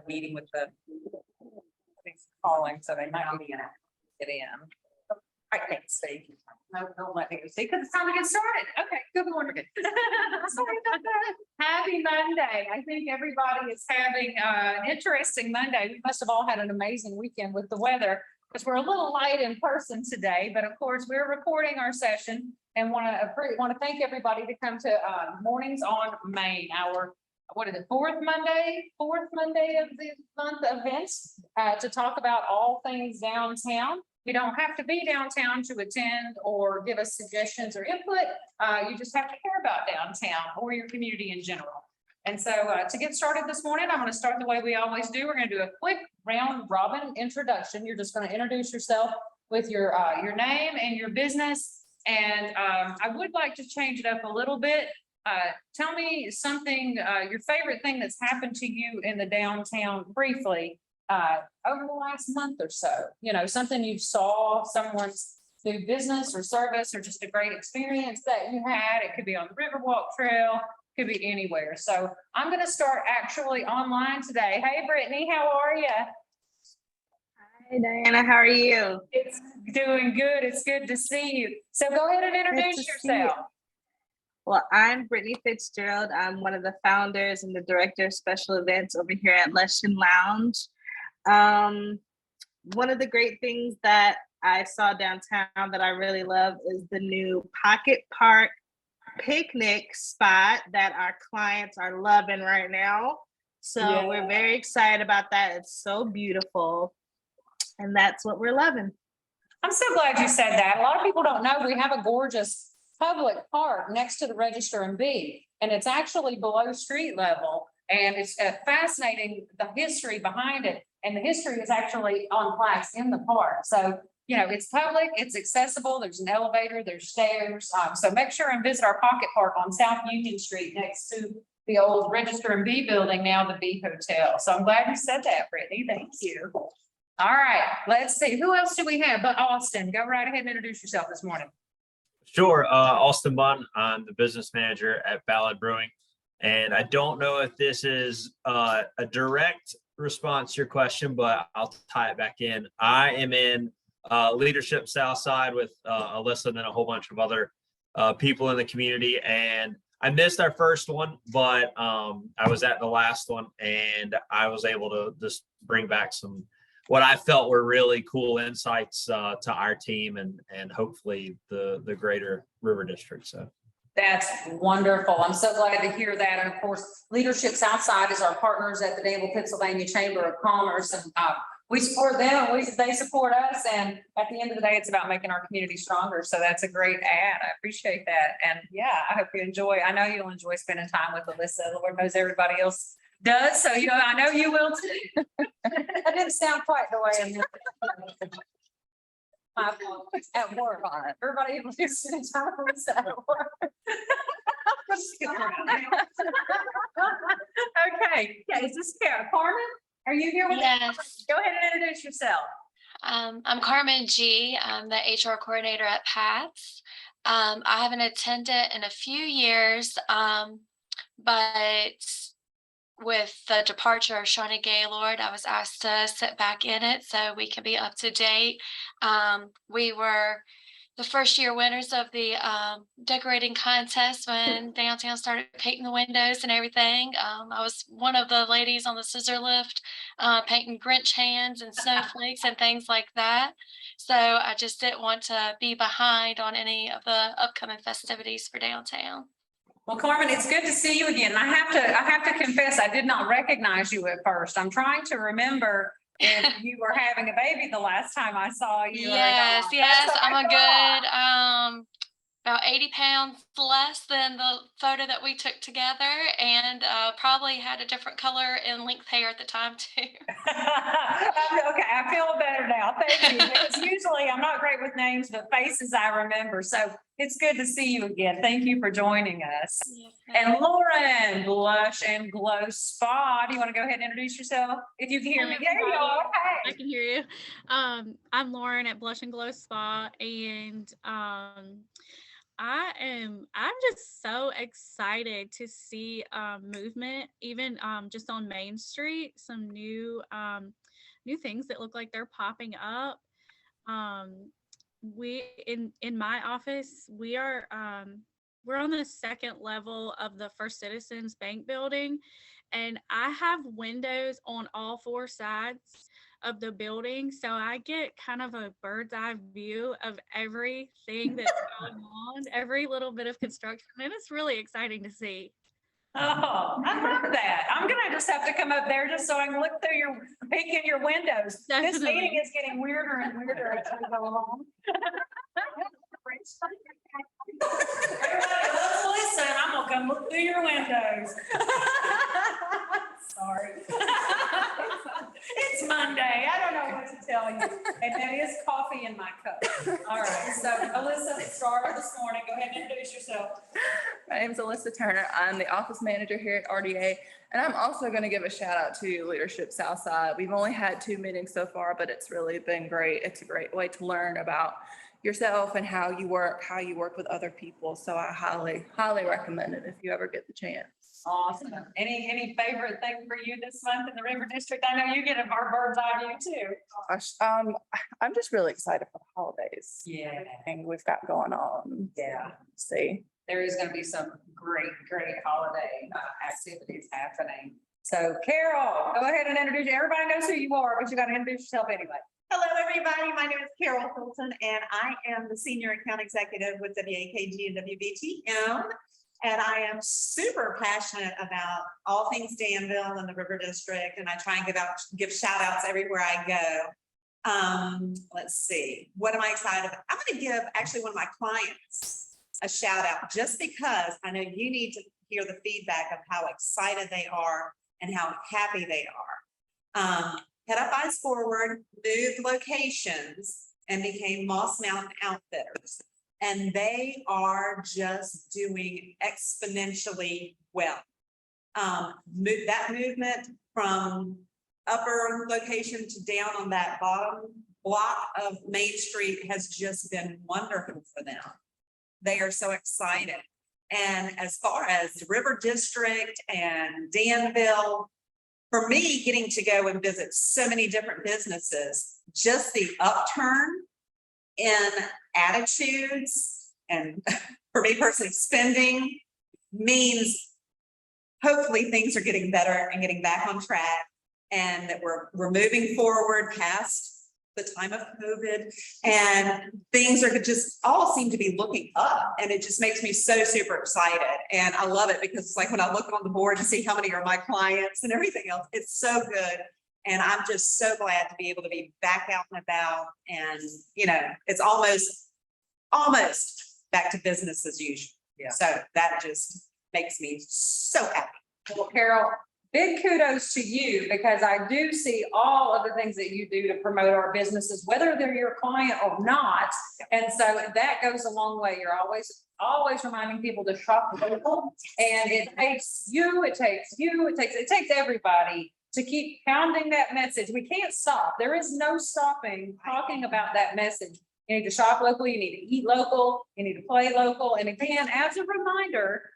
meeting with the calling, so they might be gonna get in. I can't see. No, don't let me see, because it's time to get started. Okay, good morning. Sorry about that. Happy Monday. I think everybody is having an interesting Monday. We must have all had an amazing weekend with the weather, because we're a little light in person today, but of course, we're recording our session and want to thank everybody to come to Mornings on Main, our fourth Monday of the month events to talk about all things downtown. You don't have to be downtown to attend or give us suggestions or input. You just have to care about downtown or your community in general. And so to get started this morning, I'm going to start the way we always do. We're going to do a quick round robin introduction. You're just going to introduce yourself with your name and your business. And I would like to change it up a little bit. Tell me something, your favorite thing that's happened to you in the downtown briefly over the last month or so. You know, something you saw, someone's new business or service, or just a great experience that you had. It could be on the Riverwalk Trail, could be anywhere. So I'm going to start actually online today. Hey, Brittany, how are you? Hi, Diana. How are you? It's doing good. It's good to see you. So go ahead and introduce yourself. Well, I'm Brittany Fitzgerald. I'm one of the founders and the director of special events over here at Lush and Lounge. One of the great things that I saw downtown that I really love is the new Pocket Park picnic spot that our clients are loving right now. So We're very excited about that. It's so beautiful. And that's what we're loving. I'm so glad you said that. A lot of people don't know we have a gorgeous public park next to the Register and B, and it's actually below street level. And it's fascinating, the history behind it. And the history is actually on plaques in the park. So, you know, it's public, it's accessible. There's an elevator, there's stairs. So make sure and visit our Pocket Park on South Union Street next to the old Register and B building, now the B Hotel. So I'm glad you said that, Brittany. Thank you. All right, let's see. Who else do we have but Austin? Go right ahead and introduce yourself this morning. Sure. Austin Bunn. I'm the business manager at Ballad Brewing. And I don't know if this is a direct response to your question, but I'll tie it back in. I am in Leadership Southside with Alyssa and then a whole bunch of other people in the community. And I missed our first one, but I was at the last one and I was able to just bring back some what I felt were really cool insights to our team and hopefully the greater River District. So that's wonderful. I'm so glad to hear that. And of course, Leadership Southside is our partners at the Danville, Pennsylvania Chamber of Commerce. And we support them, they support us. And at the end of the day, it's about making our community stronger. So that's a great ad. I appreciate that. And yeah, I hope you enjoy. I know you'll enjoy spending time with Alyssa. Lord knows everybody else does. So, you know, I know you will too. That didn't sound quite the way I meant it. My apologies. At work on it. Everybody was spending time with us at work. Okay. Yeah, is this Carmen? Are you here with us? Yes. Go ahead and introduce yourself. I'm Carmen G. I'm the HR coordinator at PATS. I haven't attended in a few years, but with the departure of Shawnee Gaylord, I was asked to sit back in it so we can be up to date. We were the first year winners of the decorating contest when downtown started painting the windows and everything. I was one of the ladies on the scissor lift painting Grinch hands and snowflakes and things like that. So I just didn't want to be behind on any of the upcoming festivities for downtown. Well, Carmen, it's good to see you again. I have to confess, I did not recognize you at first. I'm trying to remember if you were having a baby the last time I saw you. Yes, I'm a good about 80 pounds less than the photo that we took together, and probably had a different color and length hair at the time too. Okay, I feel better now. Thank you. Because usually I'm not great with names, but faces I remember. So it's good to see you again. Thank you for joining us. Yes, and Lauren, Blush and Glow Spa. Do you want to go ahead and introduce yourself? If you can hear me. There you are. I can hear you. I'm Lauren at Blush and Glow Spa, and I'm just so excited to see movement, even just on Main Street, some new things that look like they're popping up. We in my office, we're on the second level of the First Citizens Bank building, and I have windows on all four sides of the building, so I get kind of a bird's eye view of everything that's going on, every little bit of construction, and it's really exciting to see. Oh, I love that. I'm gonna just have to come up there just so I can look through your, peek in your windows. This meeting Definitely. is getting weirder and weirder as we go along. Everybody, let's listen. I'm gonna come look through your windows. Sorry. It's Monday. I don't know what to tell you. And that is coffee in my cup. All right. So Alyssa started this morning. Go ahead and introduce yourself. My name is Alyssa Turner. I'm the office manager here at RDA, and I'm also going to give a shout out to Leadership Southside. We've only had 2 meetings so far, but it's really been great. It's a great way to learn about yourself and how you work with other people. So I highly, highly recommend it if you ever get the chance. Awesome. Any favorite thing for you this month in the River District? I know you get a bird's eye view too. Gosh, I'm just really excited for the holidays. Yeah. And we've got going on. Yeah. See. There is going to be some great holiday activities happening. So Carol, go ahead and introduce you. Everybody knows who you are, but you got to introduce yourself anyway. Hello, everybody. My name is Carol Hilton, and I am the Senior Account Executive with WAKG and WBTM. And I am super passionate about all things Danville and the River District, and I try and give shout outs everywhere I go. Let's see, what am I excited about? I'm going to give actually one of my clients a shout out just because I know you need to hear the feedback of how excited they are and how happy they are. Head Up Eyes Forward moved locations and became Moss Mountain Outfitters. And they are just doing exponentially well. That movement from upper location to down on that bottom block of Main Street has just been wonderful for them. They are so excited. And as far as the River District and Danville, for me, getting to go and visit so many different businesses, just the upturn in attitudes and for me personally, spending means hopefully things are getting better and getting back on track, and that we're moving forward past the time of COVID, and things are just all seem to be looking up, and it just makes me so super excited. And I love it because it's like when I look on the board and see how many are my clients and everything else, it's so good. And I'm just so glad to be able to be back out and about, and it's almost back to business as usual. Yeah. So that just makes me so happy. Well, Carol, big kudos to you, because I do see all of the things that you do to promote our businesses, whether they're your client or not. And so that goes a long way. You're always reminding people to shop local, and it takes everybody to keep pounding that message. We can't stop. There is no stopping talking about that message. You need to shop local, you need to eat local, you need to play local. And again, as a reminder,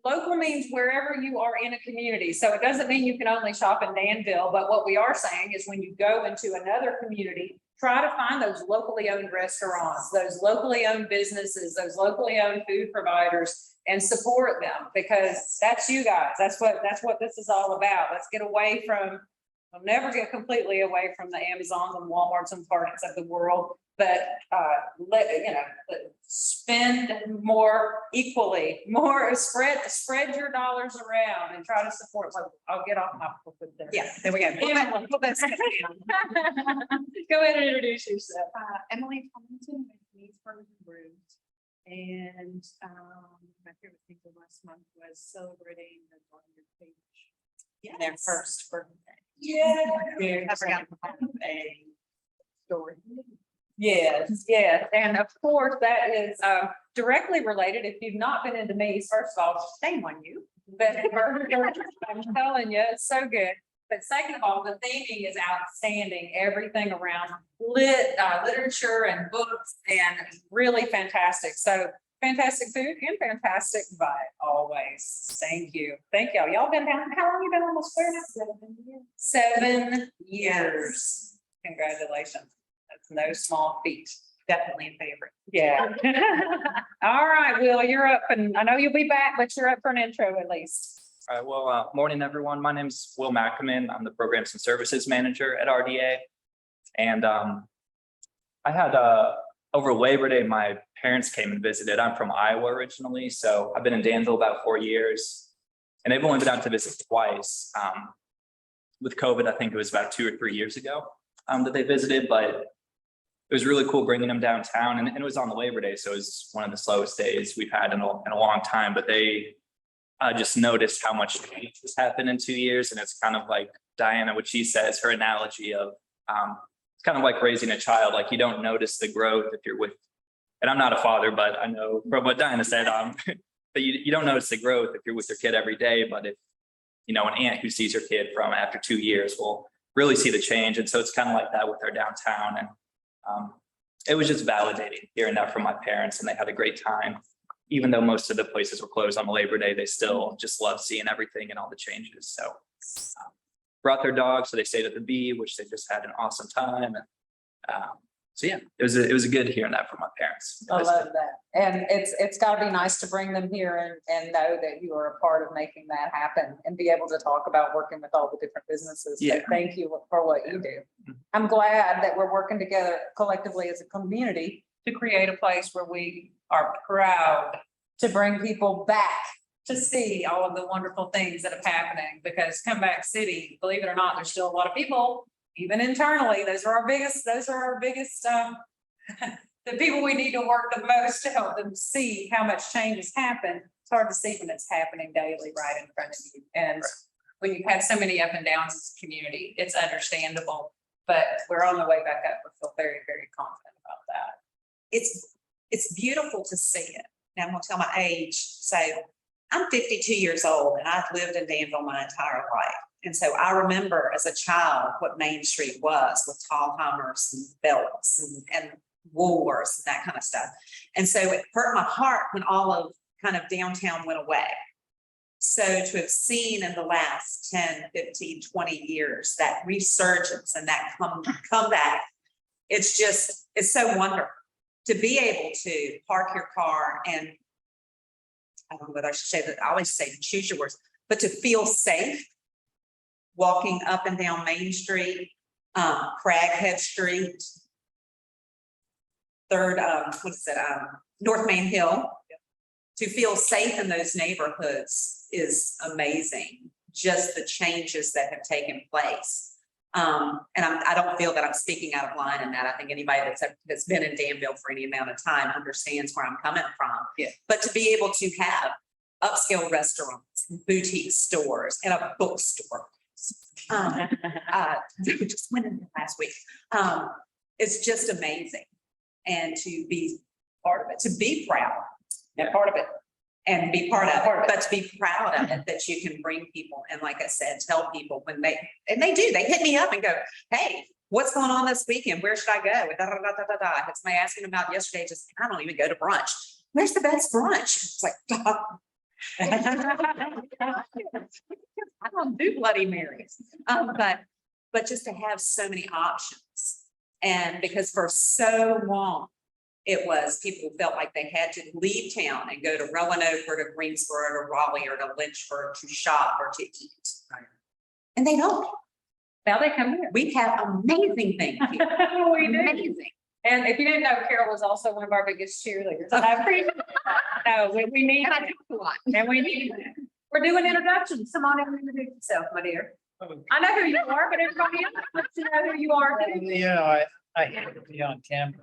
local means wherever you are in a community. So it doesn't mean you can only shop in Danville, but what we are saying is when you go into another community, try to find those locally owned restaurants, those locally owned businesses, those locally owned food providers, and support them, because that's you guys. That's what this is all about. Let's get away from, we'll never get completely away from the Amazons and Walmarts and Targets of the world, but spend more equally, spread your dollars around and try to support. I'll get off my foot there. Yeah, there we go. Emily, go ahead and introduce yourself. Emily Tomlinson with Needs Frozen Brews. And my favorite thing for last month was celebrating the 100 page. Their first birthday. Yeah. I forgot to have a story. Yes, and of course, that is directly related. If you've not been into Maze, first of all, shame on you. But I'm telling you, it's so good. But second of all, the theming is outstanding. Everything around literature and books, and really fantastic. So fantastic food and fantastic vibe always. Thank you. Thank y'all. Y'all been down, how long you been almost there now? 7 years. Congratulations. That's no small feat. Definitely in favor. Yeah. All right, Will, you're up and I know you'll be back, but you're up for an intro at least. All right, well, morning, everyone. My name's Will Mackerman. I'm the Programs and Services Manager at RDA. And I had over Labor Day, my parents came and visited. I'm from Iowa originally, so I've been in Danville about 4 years. And they've only been out to visit twice. With COVID, I think it was about 2 or 3 years ago that they visited, but it was really cool bringing them downtown. And it was on the Labor Day, so it was one of the slowest days we've had in a long time, but they just noticed how much change has happened in 2 years. And it's kind of like Diana, what she says, her analogy of it's kind of like raising a child. Like you don't notice the growth if you're with, and I'm not a father, but I know from what Diana said, but you don't notice the growth if you're with your kid every day. But if, you know, an aunt who sees her kid from after 2 years will really see the change. And so it's kind of like that with our downtown. And it was just validating hearing that from my parents, and they had a great time. Even though most of the places were closed on the Labor Day, they still just love seeing everything and all the changes. So brought their dog, so they stayed at the Bee, which they just had an awesome time. And so yeah, it was a good hearing that from my parents. I love that. And it's gotta be nice to bring them here and know that you are a part of making that happen and be able to talk about working with all the different businesses. So Yeah. thank you for what you do. I'm glad that we're working together collectively as a community to create a place where we are proud to bring people back to see all of the wonderful things that are happening, because Comeback City, believe it or not, there's still a lot of people, even internally, those are our biggest, the people we need to work the most to help them see how much change has happened. It's hard to see when it's happening daily right in front of you. And when you've had so many up and downs as a community, it's understandable, but we're on the way back up. We feel very, very confident about that. It's beautiful to see it. Now I'm gonna tell my age. So I'm 52 years old and I've lived in Danville my entire life. And so I remember as a child what Main Street was with tall Hummers and Belts and Woolworths and that kind of stuff. And so it hurt my heart when all of kind of downtown went away. So to have seen in the last 10, 15, 20 years, that resurgence and that comeback, it's so wonderful to be able to park your car and I don't know whether I should say that, I always say choose your words, but to feel safe walking up and down Main Street, Craghead Street, North Main Hill. To feel safe in those neighborhoods is amazing. Just the changes that have taken place. And I don't feel that I'm speaking out of line in that. I think anybody that's been in Danville for any amount of time understands where I'm coming from. Yeah. But to be able to have upscale restaurants, boutique stores, and a bookstore. Just went in there last week. It's just amazing. And to be part of it, to be proud and part of it. And be part of it, but to be proud of it, that you can bring people and like I said, tell people when they hit me up and go, hey, what's going on this weekend? Where should I go? And da, da, da, da, da, da. I had somebody asking about yesterday, just, I don't even go to brunch. Where's the best brunch? It's like, I don't do Bloody Marys. But just to have so many options. And because for so long, it was people who felt like they had to leave town and go to Roanoke or to Greensboro or Raleigh or to Lynchburg to shop or to eat. And they don't. Now they come here. We have amazing things here. We do. Amazing. And if you didn't know, Carol was also one of our biggest cheerleaders. And I appreciate that. No, we need, And I talk a lot. and we need, we're doing introductions. Come on and introduce yourself, my dear. I know who you are, but everybody else wants to know who you are. too. You know, I hate to be on camera.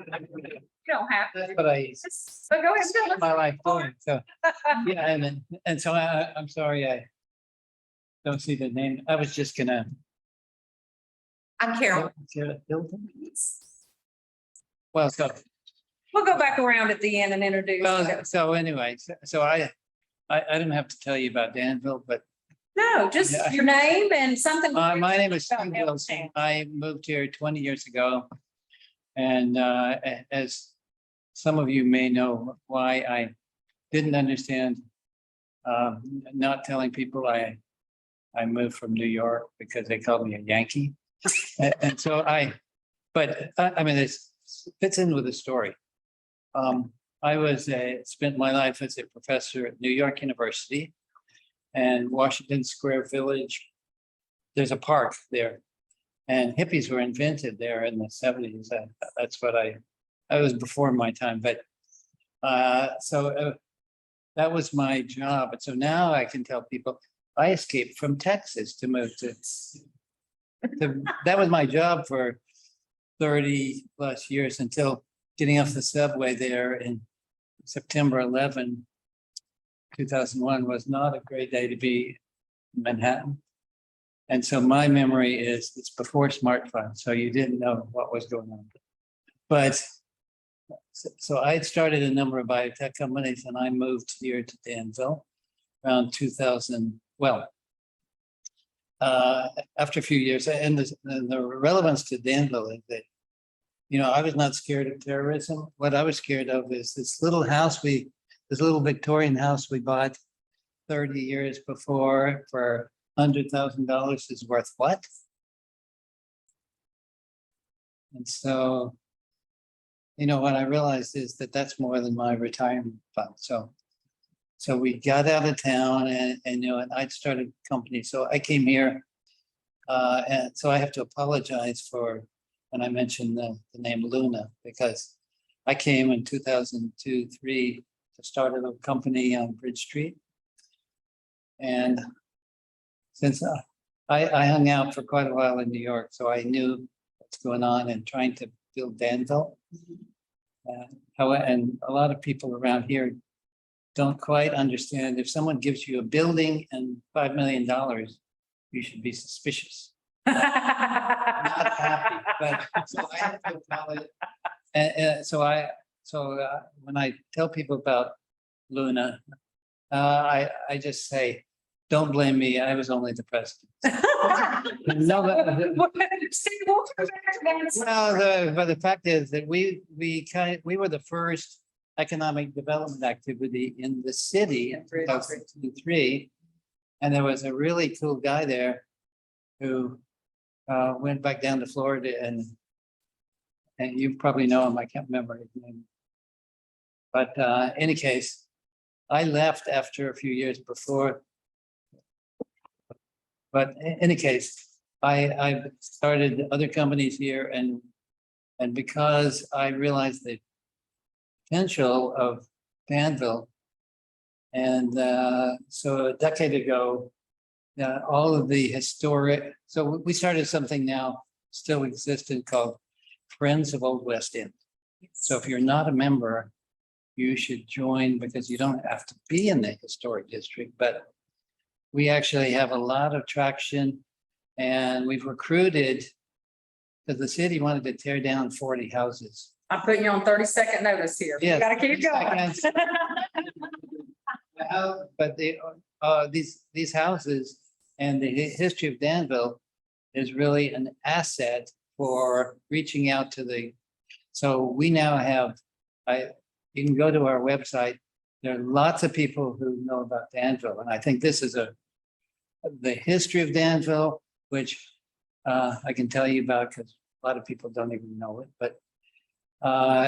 You don't have That's to. what I So go ahead. and tell spend us. my life doing, so, yeah, and so I'm sorry, I don't see the name, I was just gonna. I'm Carol. Well, so, We'll go back around at the end and introduce. you. so anyway, so I didn't have to tell you about Danville, but No, just Yeah. your name and something. my name is About Steve Hamilton. Wilson. I moved here 20 years ago. And as some of you may know why I didn't understand, not telling people I moved from New York because they called me a Yankee. And so I mean, it fits in with the story. I spent my life as a professor at New York University and Washington Square Village. There's a park there, and hippies were invented there in the 70s. That's what I was before my time, but that was my job. And so now I can tell people I escaped from Texas to move to that was my job for 30 plus years until getting off the subway there in September 11, 2001 was not a great day to be in Manhattan. And so my memory is it's before smartphones, so you didn't know what was going on. But so I had started a number of biotech companies and I moved here to Danville around 2000. Well, after a few years, and the relevance to Danville is that, you know, I was not scared of terrorism. What I was scared of is this little Victorian house we bought 30 years before for $100,000 is worth what? And so, you know, what I realized is that that's more than my retirement fund. So we got out of town and you know, and I'd started a company. So I came here, and so I have to apologize for when I mentioned the name Luna, because I came in 2002-03 to start a company on Bridge Street. And since I hung out for quite a while in New York, so I knew what's going on and trying to build Danville. And a lot of people around here don't quite understand, if someone gives you a building and $5 million, you should be suspicious. Not happy, but so I have to acknowledge. And so when I tell people about Luna, I just say, don't blame me. I was only the president. No, but the fact is that we were the first economic development activity in the city in 2003, and there was a really cool guy there who went back down to Florida, and you probably know him. I can't remember his name, but any case, I left after a few years before. But in any case, I started other companies here, and because I realized the potential of Danville, and so a decade ago, all of the historic. So we started something now still existent called Friends of Old West End. So if you're not a member, you should join, because you don't have to be in the historic district, but we actually have a lot of traction, and we've recruited, because the city wanted to tear down 40 houses. I'm putting you on 30-second notice here. You Yes, gotta keep 30 going. seconds. But these houses and the history of Danville is really an asset for reaching out to so we now have, you can go to our website. There are lots of people who know about Danville, and I think this is the history of Danville, which I can tell you about because a lot of people don't even know it, but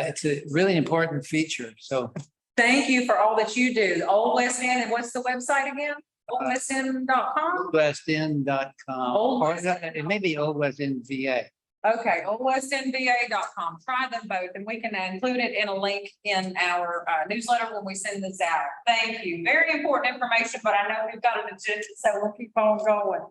it's a really important feature. So Thank you for all that you do. Old West End, and what's the website again? oldwestend.com? oldwestend.com, Old or West End. it may be Old West End VA. Okay, oldwestendva.com. Try them both, and we can include it in a link in our newsletter when we send this out. Thank you. Very important information, but I know we've got an agenda, so we'll keep on going.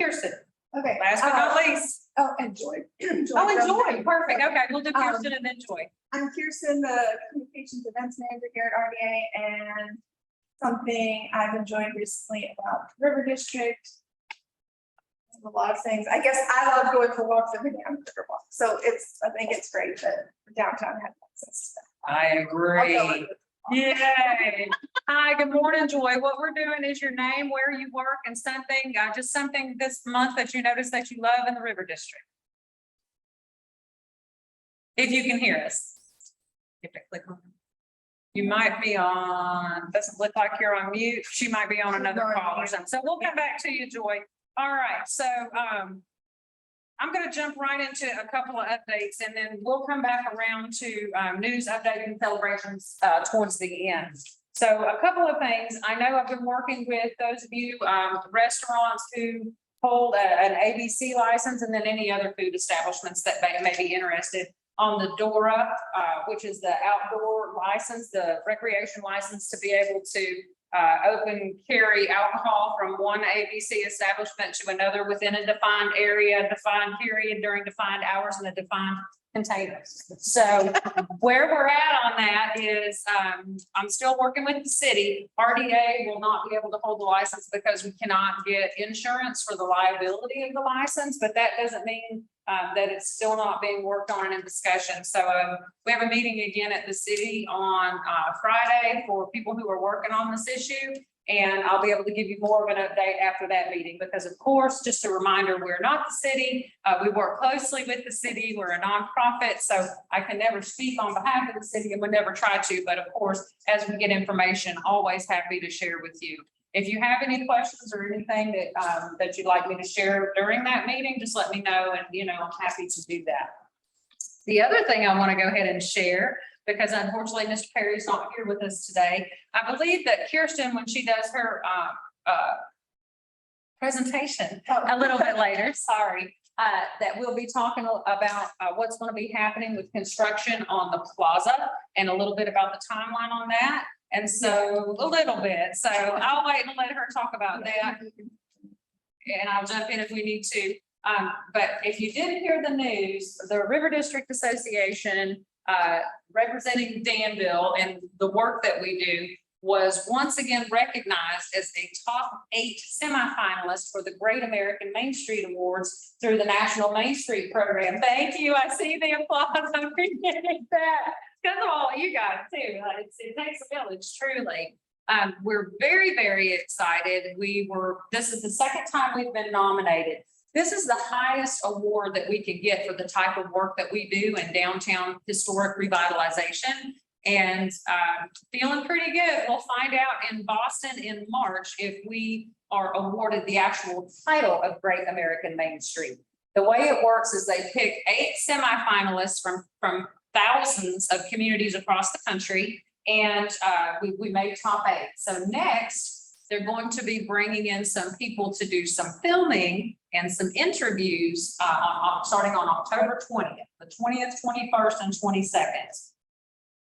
Kirsten, Okay. last but not least. Oh, and Joy. Oh, and Joy. Perfect. Okay, we'll do Kirsten and then Joy. I'm Kirsten, the Communications Events Manager here at RDA, and something I've enjoyed recently about River District. A lot of things. I guess I love going for walks every day on the river walk. So I think it's great that downtown has access to that. I I'll agree. go. Yay. Hi, good morning, Joy. What we're doing is your name, where you work, and something, just something this month that you notice that you love in the River District. If you can hear us. You have to click on it. You might be on, doesn't look like you're on mute. She might be on another call or something. So we'll come back to you, Joy. All right, so I'm gonna jump right into a couple of updates and then we'll come back around to news updates and celebrations towards the end. So a couple of things. I know I've been working with those of you restaurants who hold an ABC license and then any other food establishments that may be interested on the DORA, which is the outdoor license, the recreation license to be able to open carry alcohol from one ABC establishment to another within a defined area, defined period during defined hours and a defined container. So where we're at on that is I'm still working with the city. RDA will not be able to hold the license because we cannot get insurance for the liability of the license, but that doesn't mean that it's still not being worked on and in discussion. So we have a meeting again at the city on Friday for people who are working on this issue. And I'll be able to give you more of an update after that meeting, because of course, just a reminder, we're not the city. We work closely with the city. We're a nonprofit, so I can never speak on behalf of the city and would never try to. But of course, as we get information, always happy to share with you. If you have any questions or anything that that you'd like me to share during that meeting, just let me know, and I'm happy to do that. The other thing I want to go ahead and share, because unfortunately, Mr. Perry's not here with us today. I believe that Kirsten, when she does her presentation a little bit later, sorry, that we'll be talking about what's going to be happening with construction on the plaza and a little bit about the timeline on that. And so a little bit. So I'll wait and let her talk about that. And I'll jump in if we need to. But if you didn't hear the news, the River District Association representing Danville and the work that we do was once again recognized as a top 8 semifinalist for the Great American Main Street Awards through the National Main Street Program. Thank you. I see the applause. I'm appreciating that. Because of all you guys too. It takes a village, truly. We're very, very excited. This is the second time we've been nominated. This is the highest award that we can get for the type of work that we do in downtown historic revitalization. And feeling pretty good. We'll find out in Boston in March if we are awarded the actual title of Great American Main Street. The way it works is they pick 8 semifinalists from thousands of communities across the country, and we made top 8. So next, they're going to be bringing in some people to do some filming and some interviews starting on October 20th, the 20th, 21st, and 22nd.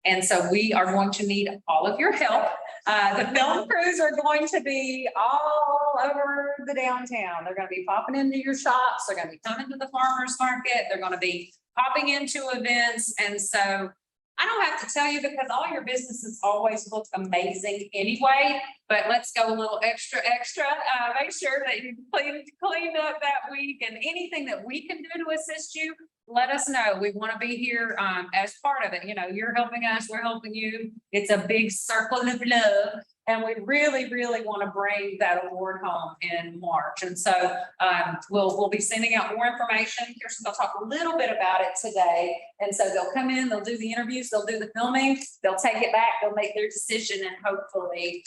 And so we are going to need all of your help. The film crews are going to be all over the downtown. They're going to be popping into your shops. They're going to be coming to the farmers market. They're going to be popping into events. And so I don't have to tell you, because all your businesses always look amazing anyway, but let's go a little extra. Make sure that you cleaned up that week, and anything that we can do to assist you, let us know. We want to be here as part of it. You're helping us, we're helping you. It's a big circle of love. And we really, really want to bring that award home in March. And so we'll be sending out more information. Kirsten will talk a little bit about it today. And so they'll come in, they'll do the interviews, they'll do the filming, they'll take it back, they'll make their decision, and hopefully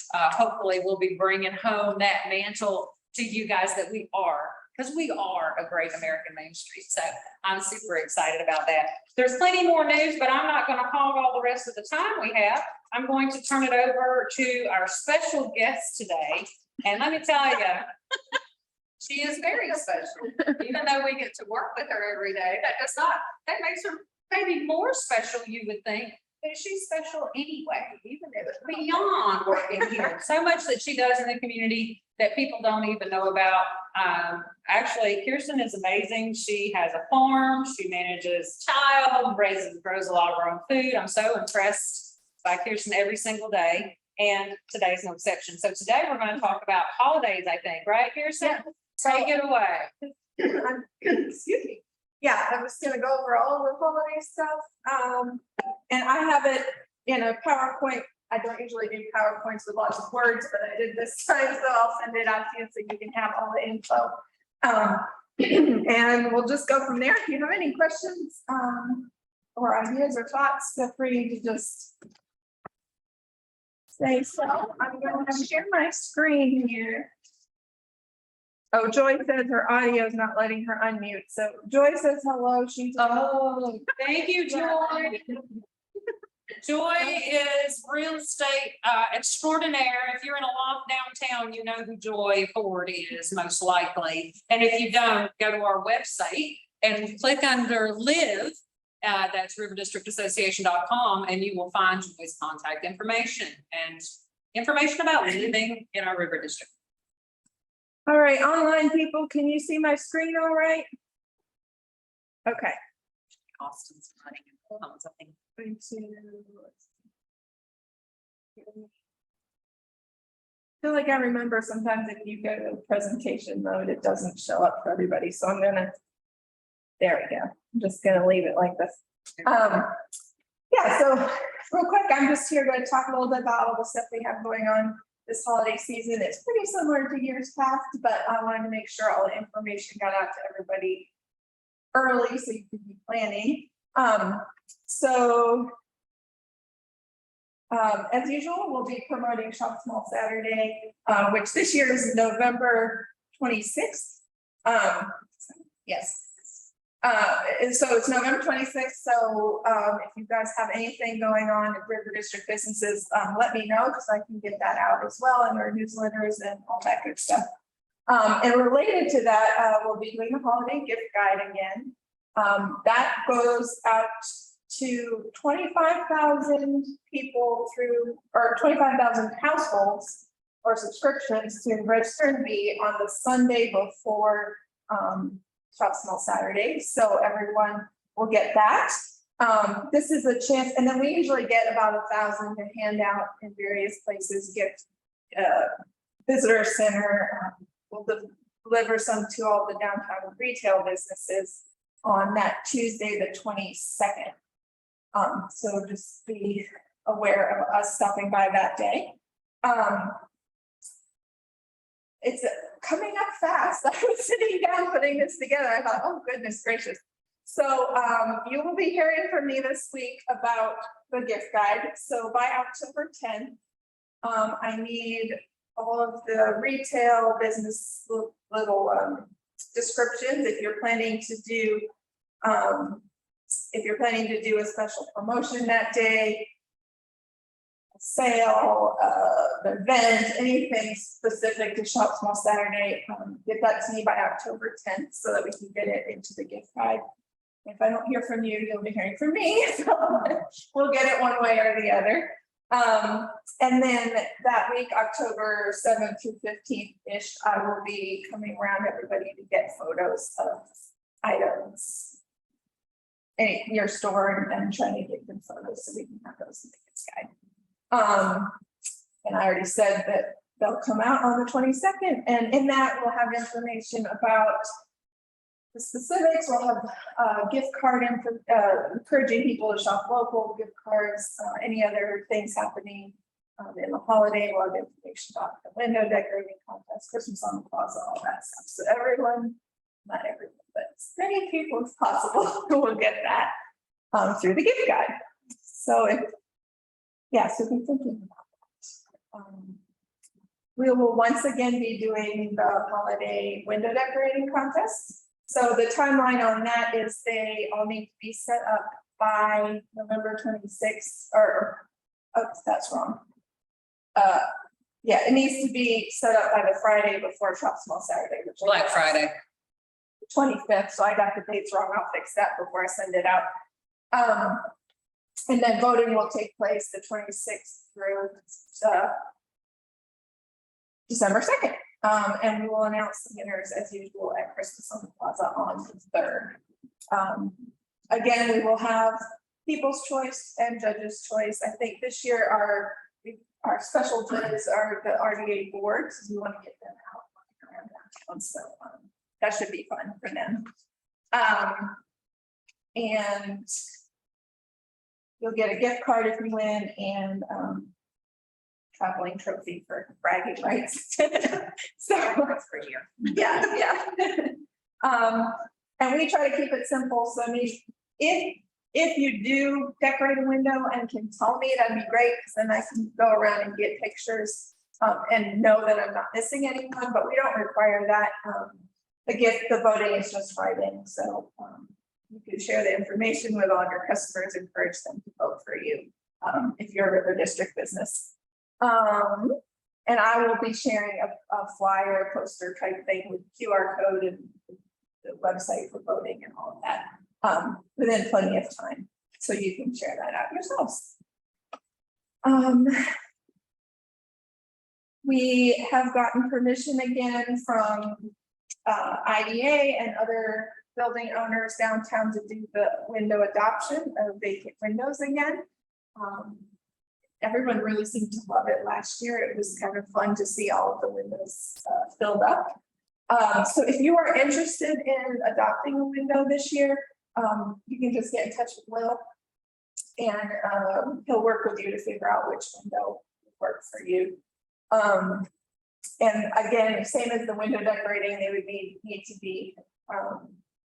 we'll be bringing home that mantle to you guys that we are. Because we are a Great American Main Street. So I'm super excited about that. There's plenty more news, but I'm not going to hog all the rest of the time we have. I'm going to turn it over to our special guest today. And let me tell you, she is very special. Even though we get to work with her every day, that makes her maybe more special, you would think. But she's special anyway, even if it's beyond working here. So much that she does in the community that people don't even know about. Actually, Kirsten is amazing. She has a farm. She manages child, grows a lot of her own food. I'm so impressed by Kirsten every single day. And today's no exception. So today we're going to talk about holidays, I think, right, Kirsten? Yeah. Take it away. Excuse me. Yeah, I was gonna go over all the holiday stuff. And I have it in a PowerPoint. I don't usually do PowerPoints with lots of words, but I did this time, so I'll send it out to you so you can have all the info. And we'll just go from there. If you have any questions or ideas or thoughts, feel free to just say so. I'm going to share my screen here. Oh, Joy says her audio is not letting her unmute. So Joy says hello. She's. Oh, thank you, Joy. Joy is real estate extraordinaire. If you're in a loft downtown, you know who Joy Ford is most likely. And if you don't, go to our website and click under live. That's riverdistrictassociation.com, and you will find Joy's contact information and information about living in our river district. All right, online people, can you see my screen all right? Okay. Austin's running. Hold on something. Going to. I feel like I remember sometimes if you go to presentation mode, it doesn't show up for everybody, so I'm gonna. There we go. I'm just gonna leave it like this. Yeah, so real quick, I'm just here to talk a little bit about all the stuff we have going on this holiday season. It's pretty similar to years past, but I wanted to make sure all the information got out to everybody early so you could be planning. As usual, we'll be promoting Shop Small Saturday, which this year is November 26th. Yes. And so it's November 26th. So if you guys have anything going on at River District businesses, let me know because I can get that out as well in our newsletters and all that good stuff. And related to that, we'll be doing a holiday gift guide again. That goes out to 25,000 people through, or 25,000 households or subscriptions to register and be on the Sunday before Shop Small Saturday. So everyone will get that. This is a chance, and then we usually get about 1,000 to hand out in various places, gift visitor center. We'll deliver some to all the downtown retail businesses on that Tuesday, the 22nd. So just be aware of us stopping by that day. It's coming up fast. I was sitting down putting this together. I thought, oh, goodness gracious. So you will be hearing from me this week about the gift guide. So by October 10th, I need all of the retail business little descriptions. If you're planning to do a special promotion that day, a sale, an event, anything specific to Shop Small Saturday, get that to me by October 10th so that we can get it into the gift guide. If I don't hear from you, you'll be hearing from me. So we'll get it one way or the other. And then that week, October 7th through 15th-ish, I will be coming around everybody to get photos of items in your store and trying to get them photos so we can have those in the gift guide. And I already said that they'll come out on the 22nd, and in that we'll have information about the specifics. We'll have gift card info, encouraging people to shop local, gift cards, any other things happening in the holiday. We'll have information about the window decorating contest, Christmas on the Plaza, all that stuff. So everyone, not everyone, but as many people as possible will get that through the gift guide. So if, yeah, so be thinking about that. We will once again be doing the holiday window decorating contest. So the timeline on that is they all need to be set up by November 26th, or, oh, that's wrong. Yeah, it needs to be set up by the Friday before Shop Small Saturday, which is Black Friday. 25th. So I got the dates wrong. I'll fix that before I send it out. And then voting will take place the 26th through December 2nd. And we will announce the winners as usual at Christmas on the Plaza on the 3rd. Again, we will have people's choice and judges' choice. I think this year our special judges are the RDA boards. We want to get them out around downtown, so that should be fun for them. And you'll get a gift card if you win, and traveling trophy for bragging rights. So that's for you. Yeah. And we try to keep it simple. So I mean, if if you do decorate a window and can tell me, that'd be great, because then I can go around and get pictures and know that I'm not missing anyone, but we don't require that. The voting is just write-in, so you can share the information with all your customers, encourage them to vote for you if you're a River District business. And I will be sharing a flyer, poster type thing with QR code and the website for voting and all of that within plenty of time, so you can share that out yourselves. We have gotten permission again from IDA and other building owners downtown to do the window adoption of vacant windows again. Everyone really seemed to love it last year. It was kind of fun to see all of the windows filled up. So if you are interested in adopting a window this year, you can just get in touch with Will, and he'll work with you to figure out which window works for you. And again, same as the window decorating, they would need to be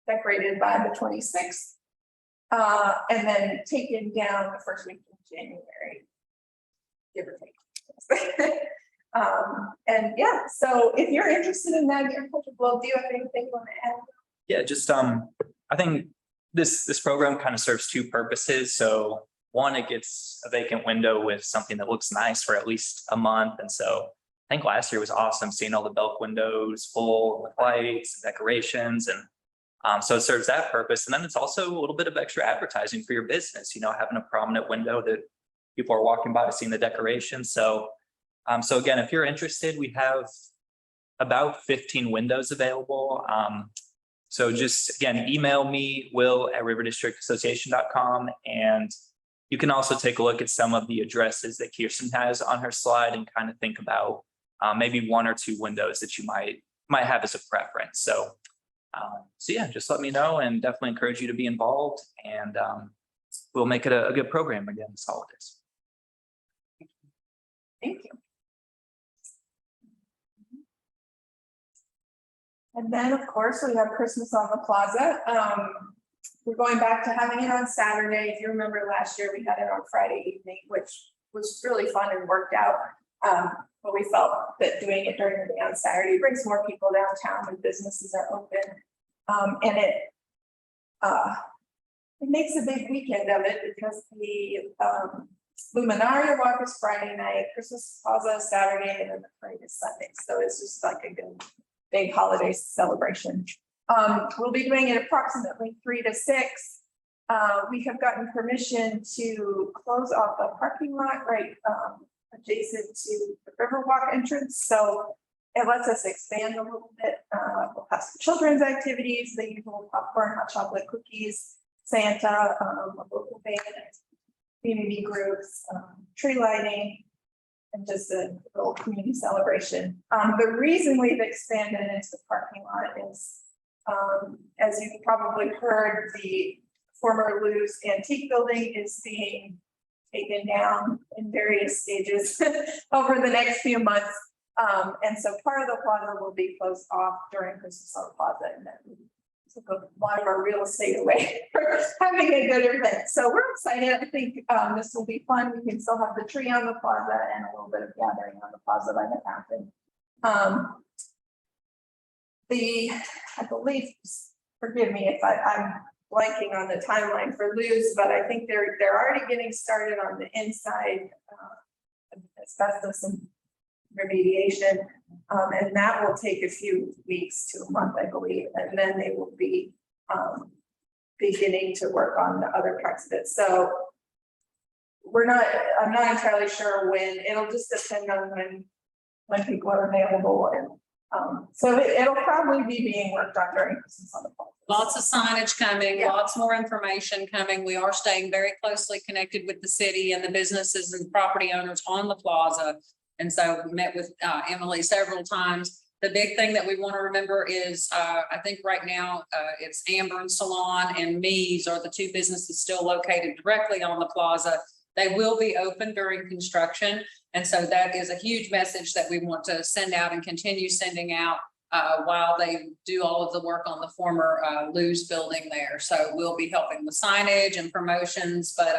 decorated by the 26th, and then taken down the first week of January, give or take. And yeah, so if you're interested in that, you're comfortable. Do you have anything you want to add? Yeah, just I think this program kind of serves two purposes. So one, it gets a vacant window with something that looks nice for at least a month. And so I think last year was awesome seeing all the Belk windows full with lights, and decorations, and so it serves that purpose. And then it's also a little bit of extra advertising for your business, having a prominent window that people are walking by seeing the decorations. So so again, if you're interested, we have about 15 windows available. So just again, email me, will@riverdistrictassociation.com, and you can also take a look at some of the addresses that Kirsten has on her slide and kind of think about maybe one or two windows that you might have as a preference. So yeah, just let me know, and definitely encourage you to be involved, and we'll make it a good program again this holidays. Thank you. And then, of course, we have Christmas on the Plaza. We're going back to having it on Saturday. If you remember last year, we had it on Friday evening, which was really fun and worked out. But we felt that doing it during the day on Saturday brings more people downtown when businesses are open. And it makes a big weekend of it, because the Luminaria Walk is Friday night, Christmas Plaza is Saturday, and then the parade is Sunday. So it's just like a good big holiday celebration. We'll be doing it approximately 3 to 6. We have gotten permission to close off the parking lot right adjacent to the Riverwalk entrance. So it lets us expand a little bit. We'll have some children's activities, the usual popcorn, hot chocolate, cookies, Santa, a local band, community groups, tree lighting, and just a little community celebration. The reason we've expanded into the parking lot is, as you've probably heard, the former Lou's Antique Building is being taken down in various stages over the next few months. And so part of the plaza will be closed off during Christmas on the Plaza, and then took a lot of our real estate away for having a good event. So we're excited. I think this will be fun. We can still have the tree on the plaza and a little bit of gathering on the plaza by the fountain. I believe, forgive me if I'm blanking on the timeline for Lou's, but I think they're already getting started on the inside asbestos and remediation, and that will take a few weeks to a month, I believe, and then they will be beginning to work on the other parts of it. So I'm not entirely sure when. It'll just depend on when people are available, and so it'll probably be being worked on during Christmas on the Plaza. Lots of signage coming, Yeah. lots more information coming. We are staying very closely connected with the city and the businesses and property owners on the plaza. And so we met with Emily several times. The big thing that we want to remember is, I think right now it's Amber and Salon and Me's are the two businesses still located directly on the plaza. They will be open during construction. And so that is a huge message that we want to send out and continue sending out. while they do all of the work on the former Lou's building there. So we'll be helping with signage and promotions, but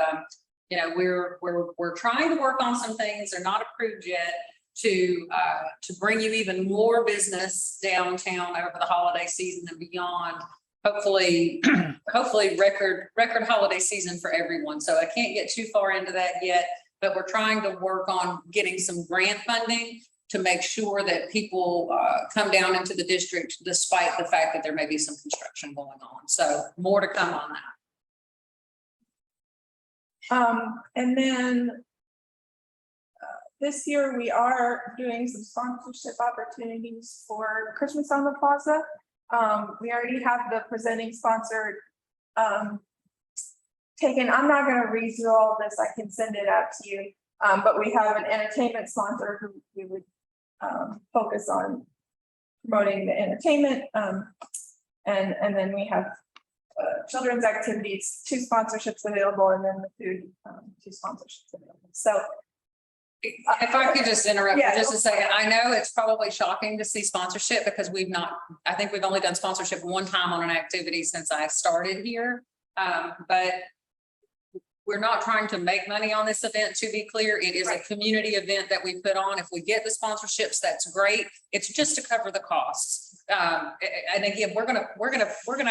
you know, we're trying to work on some things. They're not approved yet to bring you even more business downtown over the holiday season and beyond. Hopefully record holiday season for everyone. So I can't get too far into that yet, but we're trying to work on getting some grant funding to make sure that people come down into the district despite the fact that there may be some construction going on. So more to come on that. And then this year we are doing some sponsorship opportunities for Christmas on the Plaza. We already have the presenting sponsor taken. I'm not going to read through all this. I can send it out to you. But we have an entertainment sponsor who we would focus on promoting the entertainment. And then we have children's activities, 2 sponsorships available, and then the food, 2 sponsorships available. So if I could just interrupt Yeah. for just a second, I know it's probably shocking to see sponsorship because I think we've only done sponsorship one time on an activity since I started here. But we're not trying to make money on this event, to be clear. It is a community event that we put on. If we get the sponsorships, that's great. It's just to cover the costs. And again, we're gonna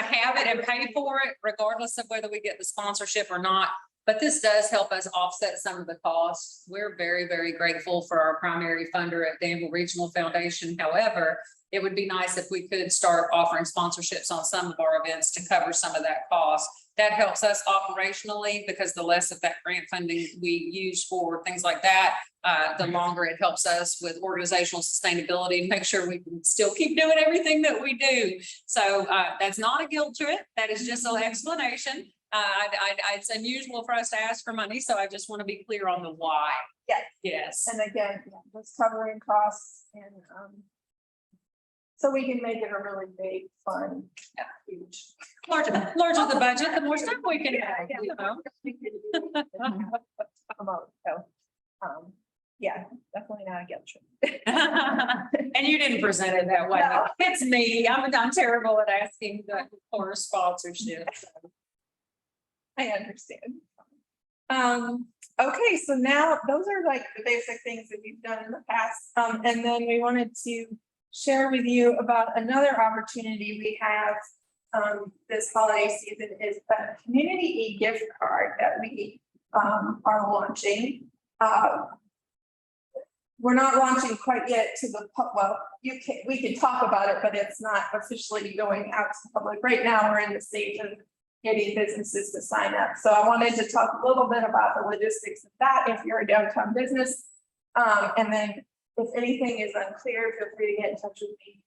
have it and pay for it regardless of whether we get the sponsorship or not. But this does help us offset some of the costs. We're very, very grateful for our primary funder at Danville Regional Foundation. However, it would be nice if we could start offering sponsorships on some of our events to cover some of that cost. That helps us operationally because the less of that grant funding we use for things like that, the longer it helps us with organizational sustainability and make sure we can still keep doing everything that we do. So that's not a guilt trip. That is just an explanation. It's unusual for us to ask for money, so I just want to be clear on the why. Yeah. Yes. And again, just covering costs and so we can make it a really big, fun, huge. Larger the budget, the more stuff we can have, you know. Yeah, definitely not a guilt trip. And you didn't present it that way. No. It's me. I'm terrible at asking for sponsorship. I understand. Okay, so now those are like the basic things that we've done in the past. And then we wanted to share with you about another opportunity we have this holiday season is a community e-gift card that we are launching. We're not launching quite yet to the well, we can talk about it, but it's not officially going out to the public. Right now, we're in the stage of getting businesses to sign up. So I wanted to talk a little bit about the logistics of that if you're a downtown business. And then if anything is unclear, feel free to get in touch with me.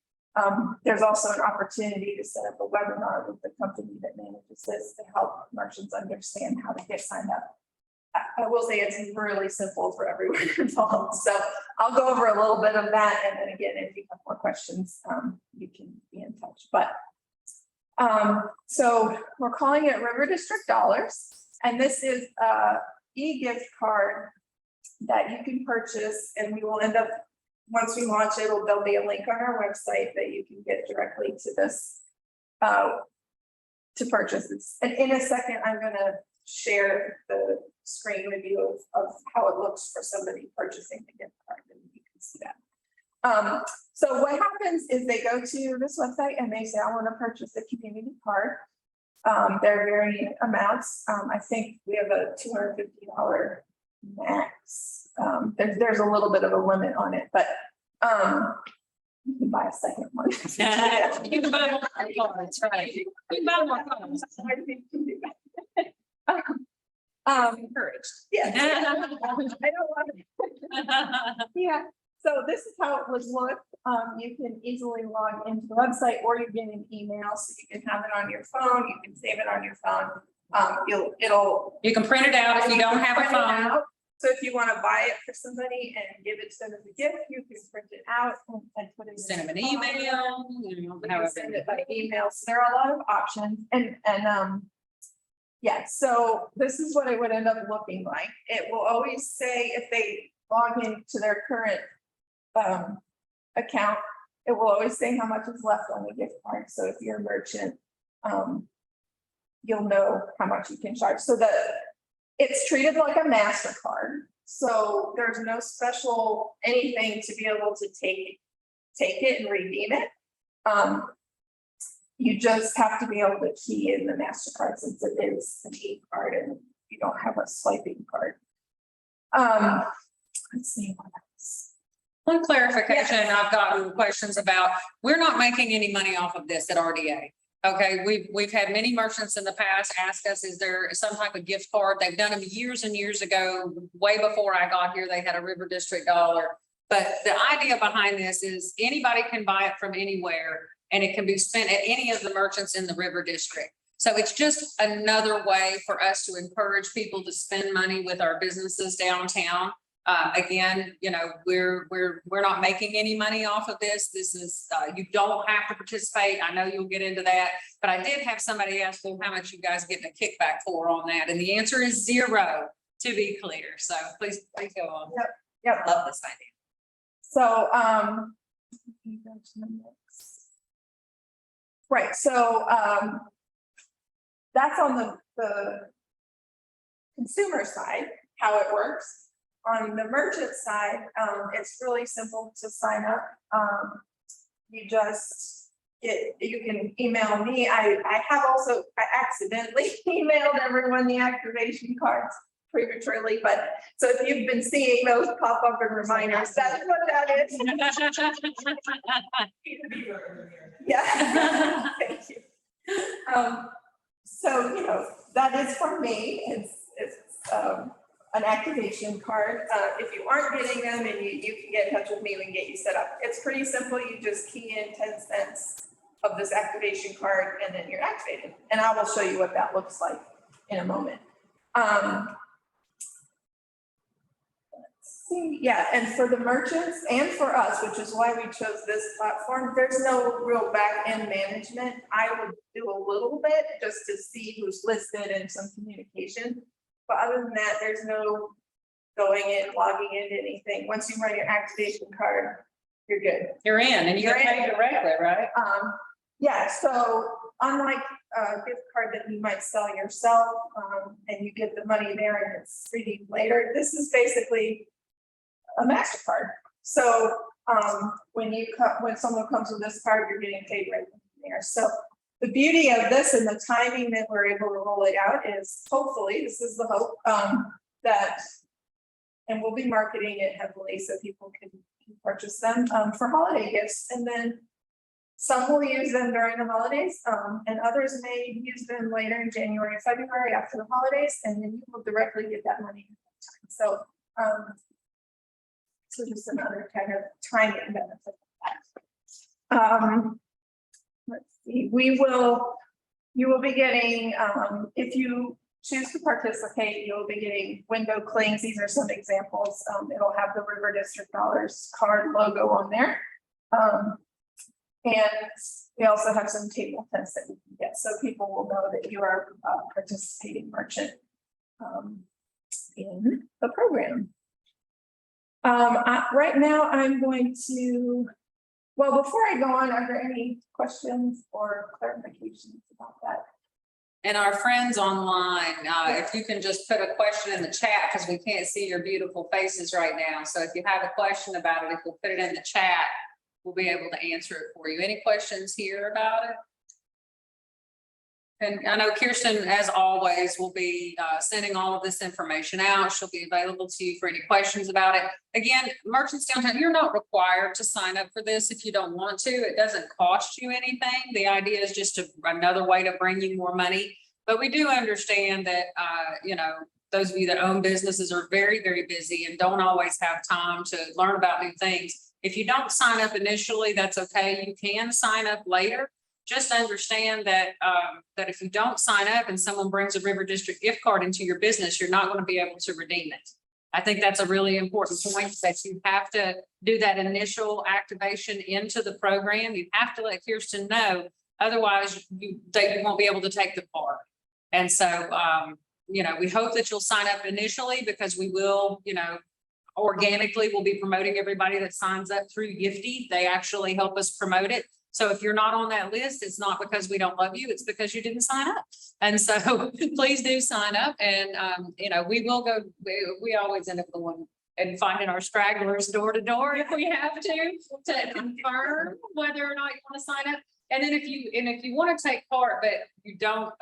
There's also an opportunity to set up a webinar with the company that manages this to help merchants understand how to get signed up. I will say it's really simple for everyone involved. So I'll go over a little bit of that. And then again, if you have more questions, you can be in touch. But so we're calling it River District Dollars. And this is a e-gift card that you can purchase, and we will end up, once we launch it, there'll be a link on our website that you can get directly to this to purchase this. And in a second, I'm going to share the screen with you of how it looks for somebody purchasing the gift card, and you can see that. So what happens is they go to this website and they say, I want to purchase a community card. There are varying amounts. I think we have a $250 max. There's a little bit of a limit on it, but you can buy a second one. You can buy more cards, right? You can buy more cards. Encouraged. Yeah. I don't want it. Yeah. So this is how it would look. You can easily log into the website, or you get an email, so you can have it on your phone. You can save it on your phone. You can print it out if you don't have a print it phone. out. So if you want to buy it for somebody and give it to them as a gift, you can print it out and put it in. Send them an your phone. email. You can send it by email. So there are a lot of options, and yeah. So this is what it would end up looking like. It will always say if they log into their current account, it will always say how much is left on the gift card. So if you're a merchant, you'll know how much you can charge. So that it's treated like a MasterCard. So there's no special anything to be able to take it and redeem it. You just have to be able to key in the MasterCard since it is an e-card and you don't have a swiping card. Let's see what else. One clarification Yes. I've gotten questions about, we're not making any money off of this at RDA. Okay, we've had many merchants in the past ask us, is there some type of gift card? They've done them years and years ago, way before I got here, they had a River District dollar. But the idea behind this is anybody can buy it from anywhere and it can be spent at any of the merchants in the River District. So it's just another way for us to encourage people to spend money with our businesses downtown. Again, you know, we're not making any money off of this. This is, you don't have to participate. I know you'll get into that, but I did have somebody ask, well, how much you guys getting a kickback for on that? And the answer is 0, to be clear. So please go on. Yep. I love this idea. So, right, so, that's on the consumer side, how it works. On the merchant side, it's really simple to sign up. You can email me. I accidentally emailed everyone the activation cards prematurely, but so if you've been seeing those pop up in reminders, that's what that is. Yeah. Thank you. So, you know, that is for me. It's an activation card. If you aren't getting them and you can get in touch with me, we can get you set up. It's pretty simple. You just key in 10 cents of this activation card and then you're activated. And I will show you what that looks like in a moment. Let's see. Yeah, and for the merchants and for us, which is why we chose this platform, there's no real back-end management. I would do a little bit just to see who's listed and some communication. But other than that, there's no going in, logging into anything. Once you run your activation card, you're good. You're in and you You're get paid in. directly, right? Yeah, so unlike a gift card that you might sell yourself, and you get the money there and it's redeemed later, this is basically a MasterCard. So when someone comes with this card, you're getting paid right there. So the beauty of this and the timing that we're able to roll it out is hopefully, this is the hope, that, and we'll be marketing it heavily so people can purchase them for holiday gifts. And then some will use them during the holidays, and others may use them later in January and February after the holidays, and then you will directly get that money. So, so just another kind of timing benefit of that. Let's see, you will be getting, if you choose to participate, you'll be getting window clings. These are some examples. It'll have the River District Dollars card logo on there. And we also have some table tents that you can get, so people will know that you are a participating merchant in the program. Right now, I'm going to, well, before I go on, are there any questions or clarifications about that? And our friends online, if you can just put a question in the chat, because we can't see your beautiful faces right now. So if you have a question about it, if you'll put it in the chat, we'll be able to answer it for you. Any questions here about it? And I know Kirsten, as always, will be sending all of this information out. She'll be available to you for any questions about it. Again, merchants downtown, you're not required to sign up for this if you don't want to. It doesn't cost you anything. The idea is just another way to bring you more money. But we do understand that, you know, those of you that own businesses are very, very busy and don't always have time to learn about new things. If you don't sign up initially, that's okay. You can sign up later. Just understand that that if you don't sign up and someone brings a River District gift card into your business, you're not going to be able to redeem it. I think that's a really important point, that you have to do that initial activation into the program. You have to let Kirsten know, otherwise you won't be able to take the card. And so, you know, we hope that you'll sign up initially, because we will, you know, organically, we'll be promoting everybody that signs up through Gifty. They actually help us promote it. So if you're not on that list, it's not because we don't love you, it's because you didn't sign up. And so please do sign up and, you know, we will go, we always end up going and finding our stragglers door to door if we have to confirm whether or not you want to sign up. And then if you want to take part, but you don't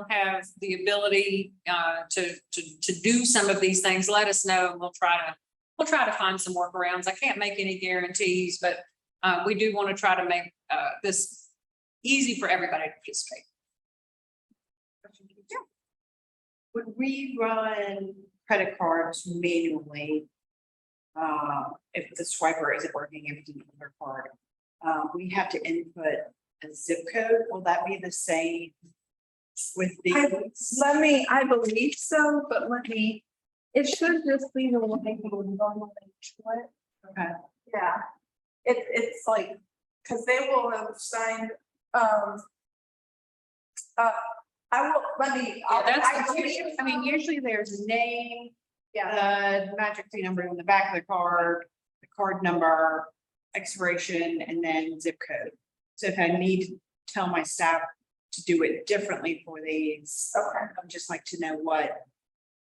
have the ability to do some of these things, let us know and we'll try to find some workarounds. I can't make any guarantees, but we do want to try to make this easy for everybody to participate. Would we run credit cards manually? If the swiper isn't working, if it's another card, we have to input a zip code. Will that be the same with the? I believe so, but it should just be the one thing we would normally do it. Okay. Yeah, it's like, because they will have signed, I mean, usually there's a name, the magic key number on the back of the card number, expiration, and then zip code. So if I need to tell my staff to do it differently for these, okay, I'd just like to know what.